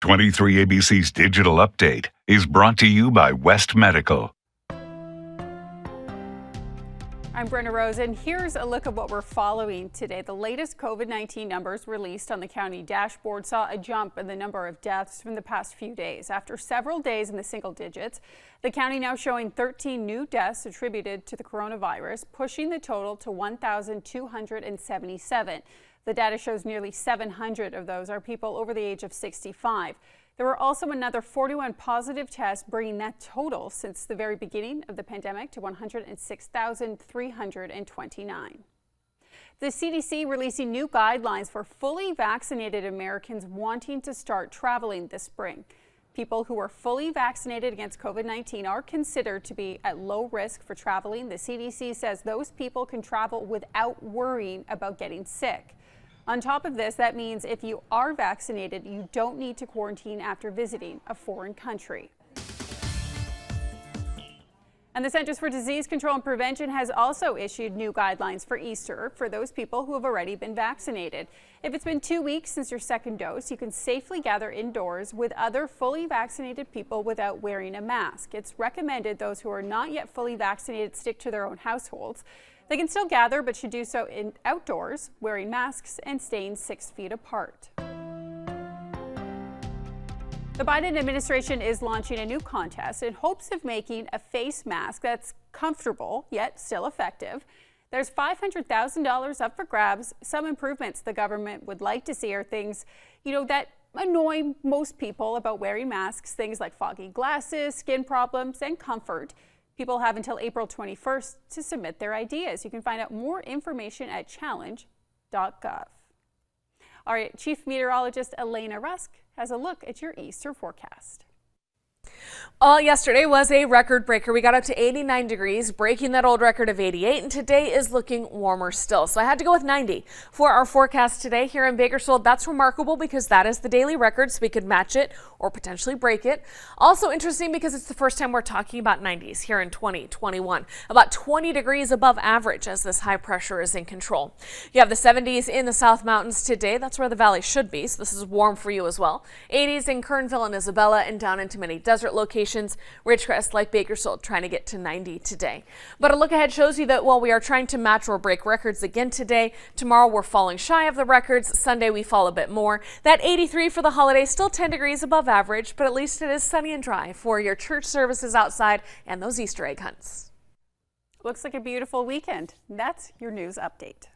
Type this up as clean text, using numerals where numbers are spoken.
23ABC's Digital Update is brought to you by West Medical. I'm Brenna Rose, and here's a look at what we're following today. The latest COVID-19 numbers released on the county dashboard saw a jump in the number of deaths from the past few days. After several days in the single digits, the county now showing 13 new deaths attributed to the coronavirus, pushing the total to 1,277. The data shows nearly 700 of those are people over the age of 65. There were also another 41 positive tests, bringing that total since the very beginning of the pandemic to 106,329. The CDC releasing new guidelines for fully vaccinated Americans wanting to start traveling this spring. People who are fully vaccinated against COVID-19 are considered to be at low risk for traveling. The CDC says those people can travel without worrying about getting sick. On top of this, that means if you are vaccinated, you don't need to quarantine after visiting a foreign country. And the Centers for Disease Control and Prevention has also issued new guidelines for Easter for those people who have already been vaccinated. If it's been 2 weeks since your second dose, you can safely gather indoors with other fully vaccinated people without wearing a mask. It's recommended those who are not yet fully vaccinated stick to their own households. They can still gather, but should do so outdoors, wearing masks and staying 6 feet apart. The Biden administration is launching a new contest in hopes of making a face mask that's comfortable yet still effective. There's $500,000 up for grabs. Some improvements the government would like to see are things, that annoy most people about wearing masks, things like foggy glasses, skin problems, and comfort. People have until April 21st to submit their ideas. You can find out more information at challenge.gov. All right, Chief Meteorologist Elena Rusk has a look at your Easter forecast. Yesterday was a record breaker. We got up to 89 degrees, breaking that old record of 88, and today is looking warmer still. So I had to go with 90 for our forecast today here in Bakersfield. That's remarkable because that is the daily record, so we could match it or potentially break it. Also interesting because it's the first time we're talking about 90s here in 2021. About 20 degrees above average as this high pressure is in control. You have the 70s in the South Mountains today. That's where the valley should be, so this is warm for you as well. 80s in Kernville and Isabella and down into many desert locations. Ridgecrest like Bakersfield trying to get to 90 today. But a look ahead shows you that while we are trying to match or break records again today, tomorrow we're falling shy of the records. Sunday we fall a bit more. That 83 for the holiday, still 10 degrees above average, but at least it is sunny and dry for your church services outside and those Easter egg hunts. Looks like a beautiful weekend. That's your news update.